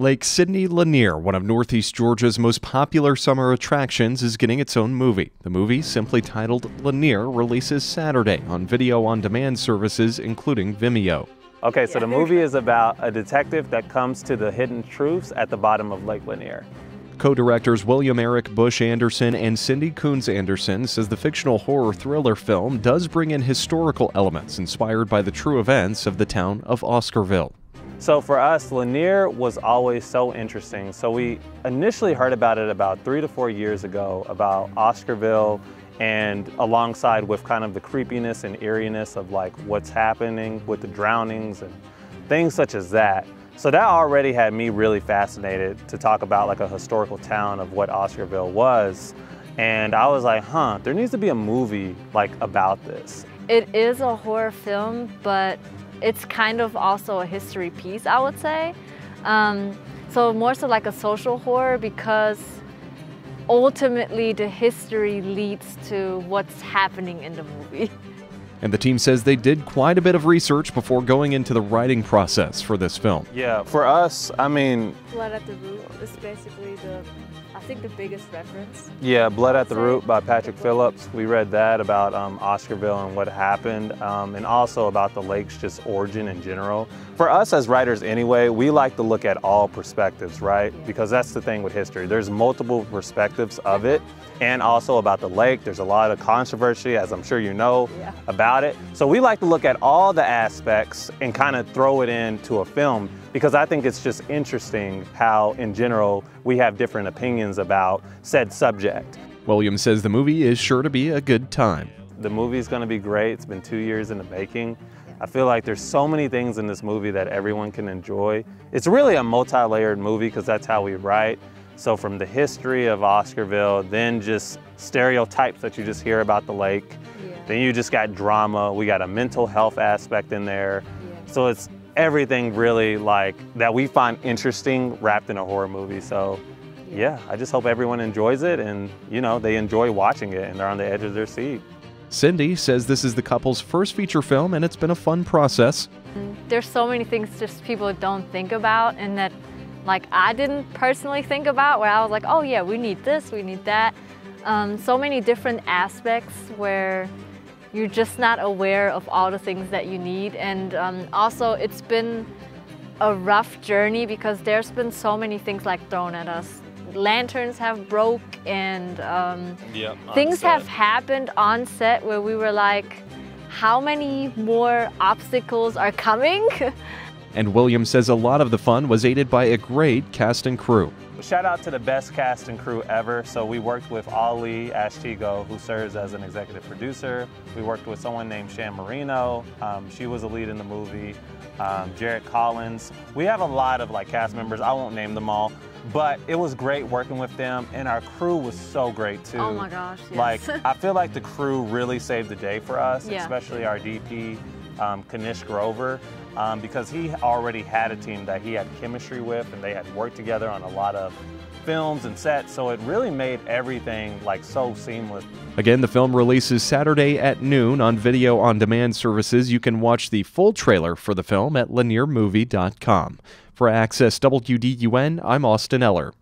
Lake Lanier, one of Northeast Georgia's most popular summer attractions, is getting its own movie. The movie, simply titled Lanier, releases Saturday on video-on-demand services, including Vimeo. Okay, so the movie is about a detective that comes to the hidden truths at the bottom of Lake Lanier. Co-directors William Eric Bush Anderson and Cindy Kunz-Anderson says the fictional horror thriller film does bring in historical elements inspired by the true events of the town of Oscarville. So for us, Lanier was always so interesting. So we initially heard about it about 3 to 4 years ago, about Oscarville, and alongside with kind of the creepiness and eeriness of like what's happening with the drownings and things such as that. So that already had me really fascinated to talk about like a historical town of what Oscarville was. And I was like, there needs to be a movie like about this. It is a horror film, but it's kind of also a history piece, I would say. So more so like a social horror, because ultimately the history leads to what's happening in the movie. And the team says they did quite a bit of research before going into the writing process for this film. Yeah, for us, I mean... Blood at the Root is basically I think the biggest reference. Yeah, Blood at the Root by Patrick Phillips. We read that about Oscarville and what happened, and also about the lake's just origin in general. For us as writers anyway, we like to look at all perspectives, right? Because that's the thing with history. There's multiple perspectives of it, and also about the lake. There's a lot of controversy, as I'm sure you know, about it. So we like to look at all the aspects and kind of throw it into a film, because I think it's just interesting how, in general, we have different opinions about said subject. Williams says the movie is sure to be a good time. The movie's gonna be great. It's been 2 years in the making. I feel like there's so many things in this movie that everyone can enjoy. It's really a multi-layered movie because that's how we write. So from the history of Oscarville, then just stereotypes that you just hear about the lake. Then you just got drama. We got a mental health aspect in there. So it's everything really like that we find interesting wrapped in a horror movie. So yeah, I just hope everyone enjoys it and, you know, they enjoy watching it and they're on the edge of their seat. Cindy says this is the couple's first feature film and it's been a fun process. There's so many things just people don't think about, and that like I didn't personally think about, where I was like, oh yeah, we need this, we need that. So many different aspects where you're just not aware of all the things that you need. And also it's been a rough journey because there's been so many things like thrown at us. Lanterns have broke, and things have happened on set where we were like, how many more obstacles are coming? And Williams says a lot of the fun was aided by a great cast and crew. Shout out to the best cast and crew ever. So we worked with Ali Ashtigo, who serves as an executive producer. We worked with someone named Shan Marino. She was a lead in the movie. Jared Collins. We have a lot of like cast members. I won't name them all, but it was great working with them, and our crew was so great too. Oh my gosh, yes. Like, I feel like the crew really saved the day for us, especially our DP, Kanish Grover. Because he already had a team that he had chemistry with, and they had worked together on a lot of films and sets, so it really made everything like so seamless. Again, the film releases Saturday at noon on video-on-demand services. You can watch the full trailer for the film at laniermovie.com. For Access WDUN, I'm Austin Eller.